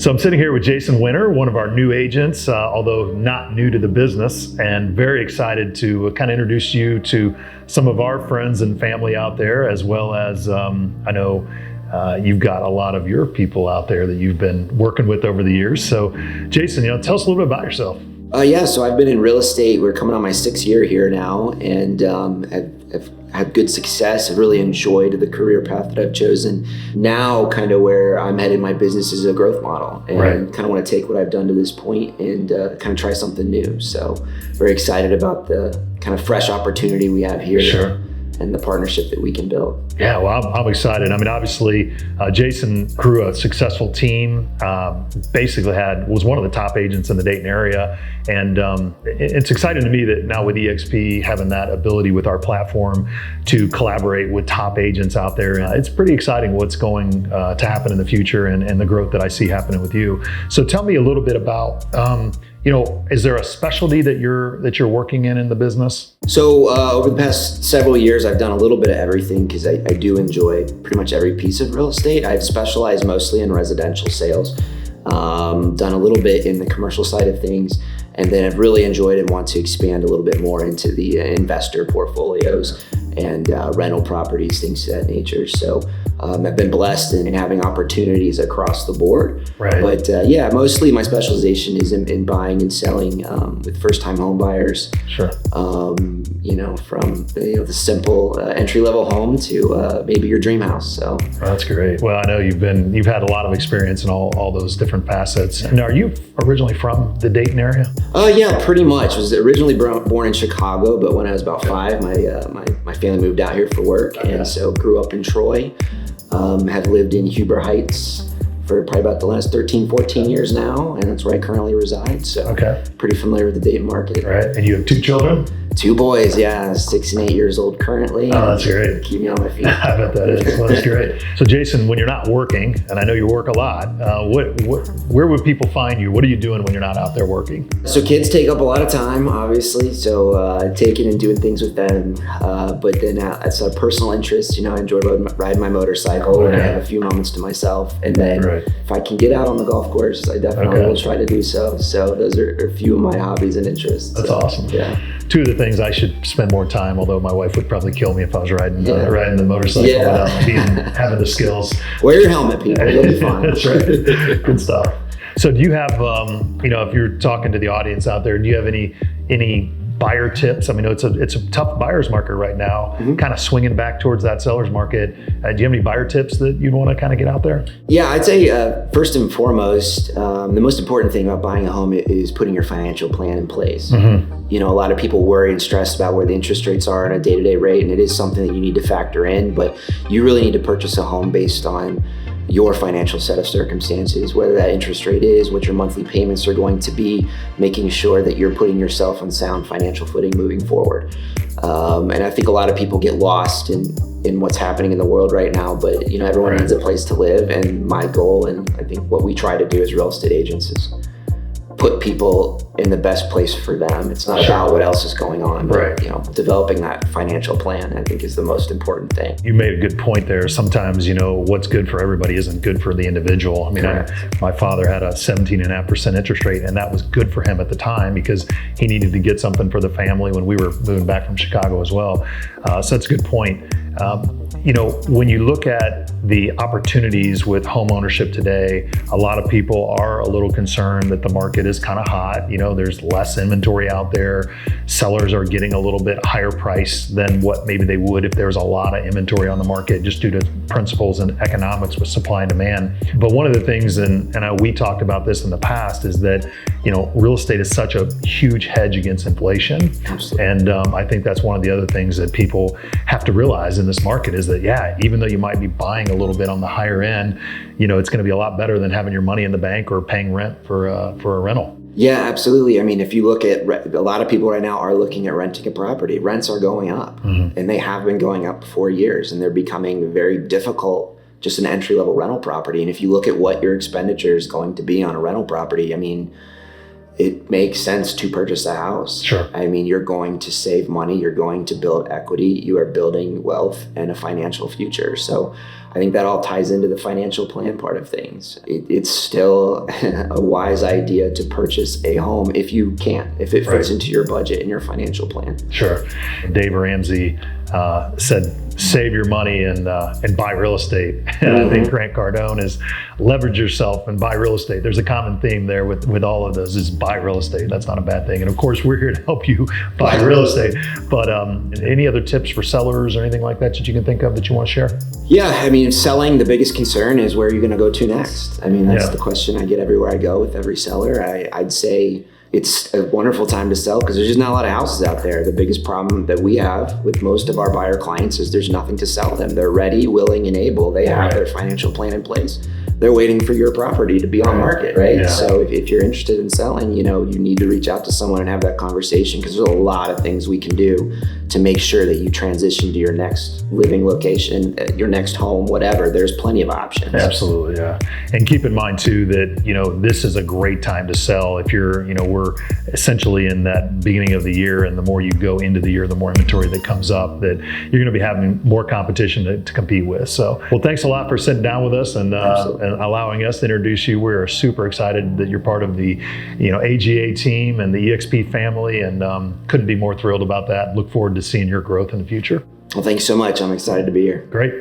So I'm sitting here with Jason Winter, one of our new agents, although not new to the business, and very excited to kind of introduce you to some of our friends and family out there, as well as I know you've got a lot of your people out there that you've been working with over the years. So Jason, tell us a little bit about yourself. So I've been in real estate. We're coming on my 6th year here now, and I've had good success. I've really enjoyed the career path that I've chosen. Now, kind of where I'm headed, my business is a growth model, and kind of want to take what I've done to this point and kind of try something new. So very excited about the kind of fresh opportunity we have here. Sure. And the partnership that we can build. Yeah, well, I'm excited. I mean, obviously, Jason grew a successful team, basically was one of the top agents in the Dayton area. And it's exciting to me that now with eXp having that ability with our platform to collaborate with top agents out there, it's pretty exciting what's going to happen in the future and the growth that I see happening with you. So tell me a little bit about, is there a specialty that you're working in the business? So over the past several years, I've done a little bit of everything because I do enjoy pretty much every piece of real estate. I've specialized mostly in residential sales, done a little bit in the commercial side of things, and then I've really enjoyed and want to expand a little bit more into the investor portfolios and rental properties, things of that nature. So I've been blessed in having opportunities across the board. Right. But mostly my specialization is in buying and selling with first-time home buyers. Sure. From the simple entry-level home to maybe your dream house. So that's great. Well, I know you've had a lot of experience in all those different facets. And are you originally from the Dayton area? Yeah, pretty much. I was originally born in Chicago, but when I was about 5, my family moved out here for work, and so grew up in Troy. Have lived in Huber Heights for probably about the last 13, 14 years now, and that's where I currently reside. So pretty familiar with the Dayton market. Right, and you have 2 children? 2 boys, 6 and 8 years old currently. Oh, that's great. Keep me on my feet. I bet that is. Well, that's great. So Jason, when you're not working, and I know you work a lot, where would people find you? What are you doing when you're not out there working? So kids take up a lot of time, obviously. So taking and doing things with them. But then as a personal interest, I enjoy riding my motorcycle and I have a few moments to myself. And then if I can get out on the golf course, I definitely will try to do so. So those are a few of my hobbies and interests. That's awesome. Yeah. 2 of the things I should spend more time, although my wife would probably kill me if I was riding the motorcycle without having the skills. Wear your helmet, people. You'll be fine. That's right. Good stuff. So do you have, if you're talking to the audience out there, do you have any buyer tips? I mean, it's a tough buyer's market right now, kind of swinging back towards that seller's market. Do you have any buyer tips that you'd want to kind of get out there? Yeah, I'd say first and foremost, the most important thing about buying a home is putting your financial plan in place. A lot of people worry and stress about where the interest rates are on a day-to-day rate, and it is something that you need to factor in, but you really need to purchase a home based on your financial set of circumstances, whether that interest rate is, what your monthly payments are going to be, making sure that you're putting yourself on sound financial footing moving forward. And I think a lot of people get lost in what's happening in the world right now, but everyone needs a place to live. And my goal, and I think what we try to do as real estate agents, is put people in the best place for them. It's not about what else is going on, but developing that financial plan, I think, is the most important thing. You made a good point there. Sometimes, what's good for everybody isn't good for the individual. I mean, my father had a 17.5% interest rate, and that was good for him at the time because he needed to get something for the family when we were moving back from Chicago as well. So that's a good point. When you look at the opportunities with home ownership today, a lot of people are a little concerned that the market is kind of hot. There's less inventory out there. Sellers are getting a little bit higher price than what maybe they would if there was a lot of inventory on the market, just due to principles and economics with supply and demand. But one of the things, and we talked about this in the past, is that real estate is such a huge hedge against inflation. Absolutely. And I think that's one of the other things that people have to realize in this market is that, even though you might be buying a little bit on the higher end, it's going to be a lot better than having your money in the bank or paying rent for a rental. Yeah, absolutely. I mean, if you look at a lot of people right now are looking at renting a property. Rents are going up, and they have been going up for years, and they're becoming very difficult, just an entry-level rental property. And if you look at what your expenditure is going to be on a rental property, I mean, it makes sense to purchase a house. Sure. I mean, you're going to save money, you're going to build equity, you are building wealth and a financial future. So I think that all ties into the financial plan part of things. It's still a wise idea to purchase a home if you can, if it fits into your budget and your financial plan. Sure. Dave Ramsey said, save your money and buy real estate. And I think Grant Cardone is leverage yourself and buy real estate. There's a common theme there with all of those is buy real estate. That's not a bad thing. And of course, we're here to help you buy real estate. But any other tips for sellers or anything like that you can think of that you want to share? Yeah, I mean, selling, the biggest concern is where you're going to go to next. I mean, that's the question I get everywhere I go with every seller. I'd say it's a wonderful time to sell because there's just not a lot of houses out there. The biggest problem that we have with most of our buyer clients is there's nothing to sell them. They're ready, willing, and able. They have their financial plan in place. They're waiting for your property to be on market, right? Yeah. So if you're interested in selling, you need to reach out to someone and have that conversation because there's a lot of things we can do to make sure that you transition to your next living location, your next home, whatever. There's plenty of options. Absolutely, yeah. And keep in mind too that, this is a great time to sell. If you're, we're essentially in that beginning of the year, and the more you go into the year, the more inventory that comes up, that you're going to be having more competition to compete with. So, well, thanks a lot for sitting down with us and allowing us to introduce you. We're super excited that you're part of the, AGA team and the EXP family, and couldn't be more thrilled about that. Look forward to seeing your growth in the future. Well, thanks so much. I'm excited to be here. Great.